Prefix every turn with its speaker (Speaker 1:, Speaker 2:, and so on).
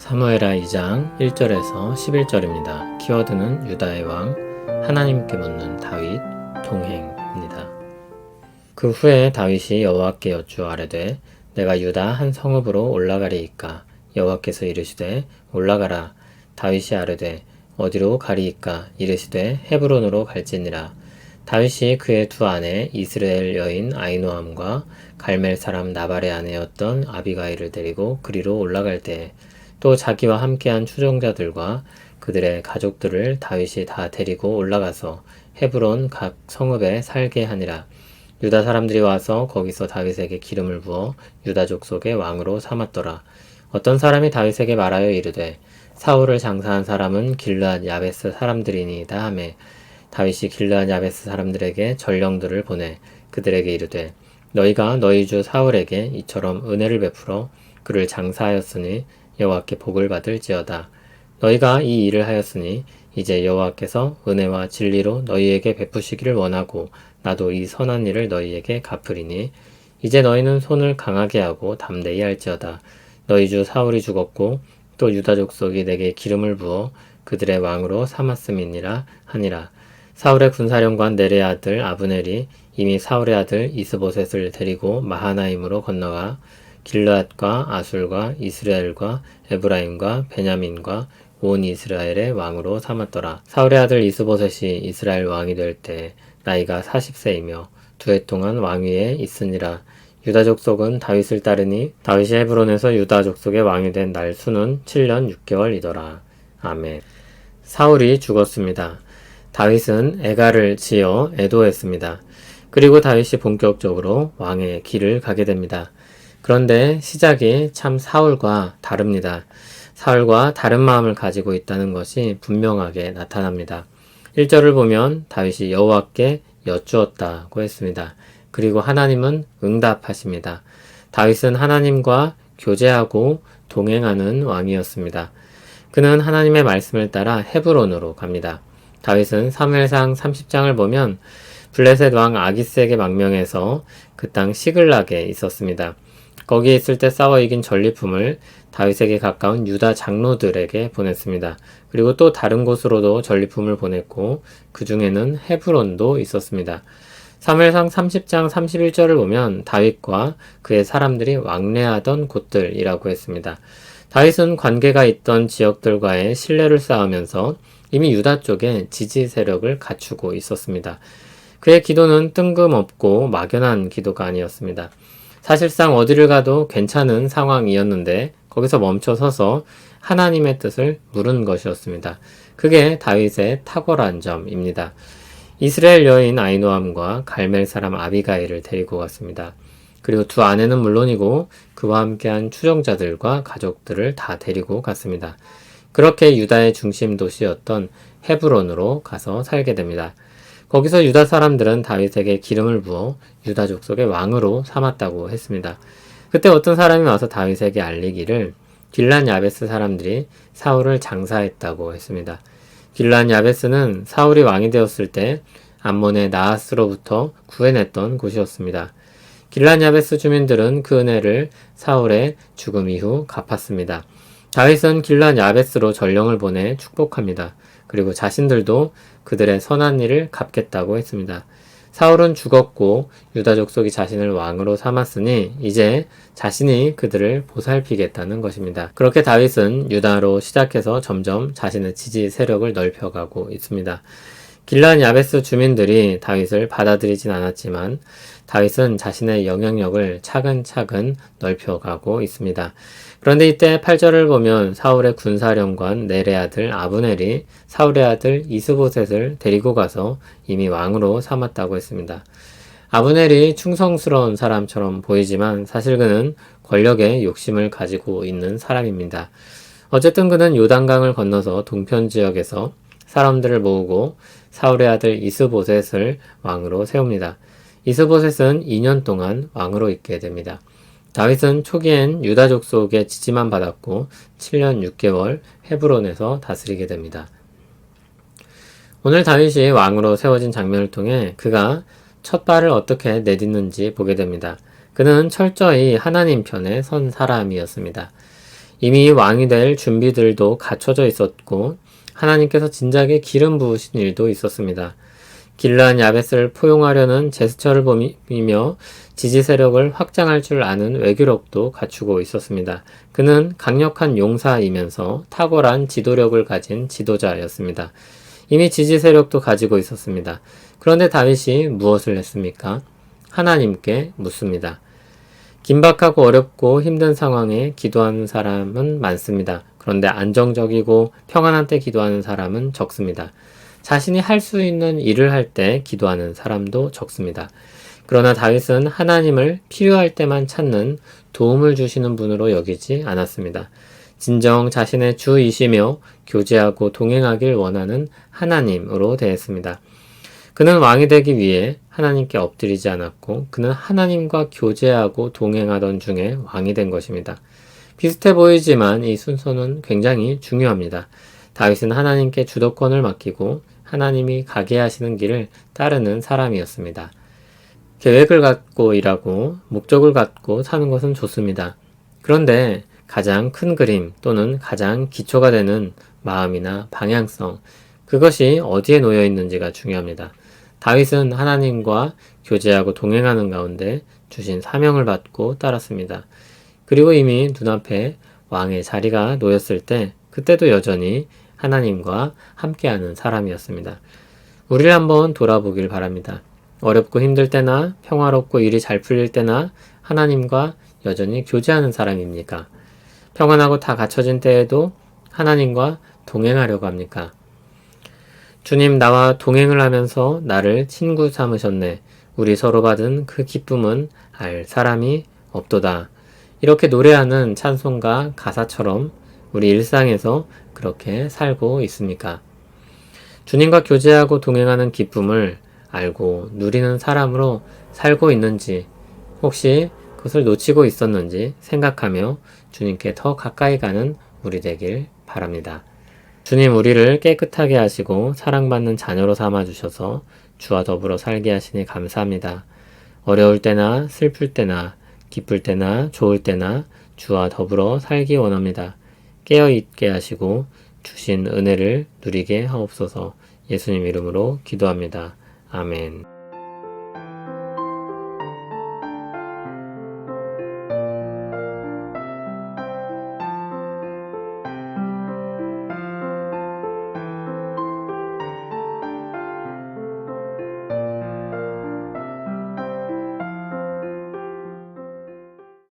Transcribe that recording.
Speaker 1: 사무엘하 2장 1절에서 11절입니다. 키워드는 유다의 왕, 하나님께 묻는 다윗, 동행입니다. 그 후에 다윗이 여호와께 여쭈어 아뢰되 내가 유다 한 성읍으로 올라가리이까? 여호와께서 이르시되 올라가라. 다윗이 아뢰되 어디로 가리이까? 이르시되 헤브론으로 갈지니라. 다윗이 그의 두 아내 이스라엘 여인 아히노암과 갈멜 사람 나발의 아내였던 아비가일을 데리고 그리로 올라갈 때에 또 자기와 함께한 추종자들과 그들의 가족들을 다윗이 다 데리고 올라가서 헤브론 각 성읍에 살게 하니라. 유다 사람들이 와서 거기서 다윗에게 기름을 부어 유다 족속의 왕으로 삼았더라. 어떤 사람이 다윗에게 말하여 이르되 사울을 장사한 사람은 길르앗 야베스 사람들이니이다 하매 다윗이 길르앗 야베스 사람들에게 전령들을 보내 그들에게 이르되 너희가 너희 주 사울에게 이처럼 은혜를 베풀어 그를 장사하였으니 여호와께 복을 받을지어다. 너희가 이 일을 하였으니 이제 여호와께서 은혜와 진리로 너희에게 베푸시기를 원하고 나도 이 선한 일을 너희에게 갚으리니 이제 너희는 손을 강하게 하고 담대히 할지어다. 너희 주 사울이 죽었고 또 유다 족속이 내게 기름을 부어 그들의 왕으로 삼았음이니라 하니라. 사울의 군사령관 네레의 아들 아브넬이 이미 사울의 아들 이스보셋을 데리고 마하나임으로 건너가 길르앗과 아술과 이스라엘과 에브라임과 베냐민과 온 이스라엘의 왕으로 삼았더라. 사울의 아들 이스보셋이 이스라엘 왕이 될 때 나이가 40세이며 2해 동안 왕위에 있으니라. 유다 족속은 다윗을 따르니 다윗이 헤브론에서 유다 족속의 왕이 된 날 수는 7년 6개월이더라. 아멘. 사울이 죽었습니다. 다윗은 에가를 지어 애도했습니다. 그리고 다윗이 본격적으로 왕의 길을 가게 됩니다. 그런데 시작이 참 사울과 다릅니다. 사울과 다른 마음을 가지고 있다는 것이 분명하게 나타납니다. 1절을 보면 다윗이 여호와께 여쭈었다고 했습니다. 그리고 하나님은 응답하십니다. 다윗은 하나님과 교제하고 동행하는 왕이었습니다. 그는 하나님의 말씀을 따라 헤브론으로 갑니다. 다윗은 사무엘상 30장을 보면 블레셋 왕 아기스에게 망명해서 그 땅 시글락에 있었습니다. 거기에 있을 때 싸워 이긴 전리품을 다윗에게 가까운 유다 장로들에게 보냈습니다. 그리고 또 다른 곳으로도 전리품을 보냈고 그 중에는 헤브론도 있었습니다. 사무엘상 30장 31절을 보면 다윗과 그의 사람들이 왕래하던 곳들이라고 했습니다. 다윗은 관계가 있던 지역들과의 신뢰를 쌓으면서 이미 유다 쪽에 지지 세력을 갖추고 있었습니다. 그의 기도는 뜬금없고 막연한 기도가 아니었습니다. 사실상 어디를 가도 괜찮은 상황이었는데 거기서 멈춰 서서 하나님의 뜻을 물은 것이었습니다. 그게 다윗의 탁월한 점입니다. 이스라엘 여인 아히노암과 갈멜 사람 아비가일을 데리고 갔습니다. 그리고 두 아내는 물론이고 그와 함께한 추종자들과 가족들을 다 데리고 갔습니다. 그렇게 유다의 중심 도시였던 헤브론으로 가서 살게 됩니다. 거기서 유다 사람들은 다윗에게 기름을 부어 유다 족속의 왕으로 삼았다고 했습니다. 그때 어떤 사람이 와서 다윗에게 알리기를 길르앗 야베스 사람들이 사울을 장사했다고 했습니다. 길르앗 야베스는 사울이 왕이 되었을 때 암몬의 나하스로부터 구해냈던 곳이었습니다. 길르앗 야베스 주민들은 그 은혜를 사울의 죽음 이후 갚았습니다. 다윗은 길르앗 야베스로 전령을 보내 축복합니다. 그리고 자신들도 그들의 선한 일을 갚겠다고 했습니다. 사울은 죽었고 유다 족속이 자신을 왕으로 삼았으니 이제 자신이 그들을 보살피겠다는 것입니다. 그렇게 다윗은 유다로 시작해서 점점 자신의 지지 세력을 넓혀가고 있습니다. 길르앗 야베스 주민들이 다윗을 받아들이진 않았지만 다윗은 자신의 영향력을 차근차근 넓혀가고 있습니다. 그런데 이때 8절을 보면 사울의 군사령관 넬의 아들 아브넬이 사울의 아들 이스보셋을 데리고 가서 이미 왕으로 삼았다고 했습니다. 아브넬이 충성스러운 사람처럼 보이지만 사실 그는 권력에 욕심을 가지고 있는 사람입니다. 어쨌든 그는 요단강을 건너서 동편 지역에서 사람들을 모으고 사울의 아들 이스보셋을 왕으로 세웁니다. 이스보셋은 2년 동안 왕으로 있게 됩니다. 다윗은 초기엔 유다 족속의 지지만 받았고 7년 6개월 헤브론에서 다스리게 됩니다. 오늘 다윗이 왕으로 세워진 장면을 통해 그가 첫 발을 어떻게 내딛는지 보게 됩니다. 그는 철저히 하나님 편에 선 사람이었습니다. 이미 왕이 될 준비들도 갖춰져 있었고 하나님께서 진작에 기름 부으신 일도 있었습니다. 길르한 야벳을 포용하려는 제스처를 보이며 지지 세력을 확장할 줄 아는 외교력도 갖추고 있었습니다. 그는 강력한 용사이면서 탁월한 지도력을 가진 지도자였습니다. 이미 지지 세력도 가지고 있었습니다. 그런데 다윗이 무엇을 했습니까? 하나님께 묻습니다. 긴박하고 어렵고 힘든 상황에 기도하는 사람은 많습니다. 그런데 안정적이고 평안한 때 기도하는 사람은 적습니다. 자신이 할 수 있는 일을 할 때 기도하는 사람도 적습니다. 그러나 다윗은 하나님을 필요할 때만 찾는 도움을 주시는 분으로 여기지 않았습니다. 진정 자신의 주이시며 교제하고 동행하길 원하는 하나님으로 대했습니다. 그는 왕이 되기 위해 하나님께 엎드리지 않았고 그는 하나님과 교제하고 동행하던 중에 왕이 된 것입니다. 비슷해 보이지만 이 순서는 굉장히 중요합니다. 다윗은 하나님께 주도권을 맡기고 하나님이 가게 하시는 길을 따르는 사람이었습니다. 계획을 갖고 일하고 목적을 갖고 사는 것은 좋습니다. 그런데 가장 큰 그림 또는 가장 기초가 되는 마음이나 방향성, 그것이 어디에 놓여 있는지가 중요합니다. 다윗은 하나님과 교제하고 동행하는 가운데 주신 사명을 받고 따랐습니다. 그리고 이미 눈앞에 왕의 자리가 놓였을 때 그때도 여전히 하나님과 함께하는 사람이었습니다. 우리를 한번 돌아보길 바랍니다. 어렵고 힘들 때나 평화롭고 일이 잘 풀릴 때나 하나님과 여전히 교제하는 사람입니까? 평안하고 다 갖춰진 때에도 하나님과 동행하려고 합니까? 주님, 나와 동행을 하면서 나를 친구 삼으셨네. 우리 서로 받은 그 기쁨은 알 사람이 없도다. 이렇게 노래하는 찬송가 가사처럼 우리 일상에서 그렇게 살고 있습니까? 주님과 교제하고 동행하는 기쁨을 알고 누리는 사람으로 살고 있는지, 혹시 그것을 놓치고 있었는지 생각하며 주님께 더 가까이 가는 우리 되길 바랍니다. 주님, 우리를 깨끗하게 하시고 사랑받는 자녀로 삼아주셔서 주와 더불어 살게 하시니 감사합니다. 어려울 때나 슬플 때나 기쁠 때나 좋을 때나 주와 더불어 살기 원합니다. 깨어있게 하시고 주신 은혜를 누리게 하옵소서. 예수님 이름으로 기도합니다. 아멘.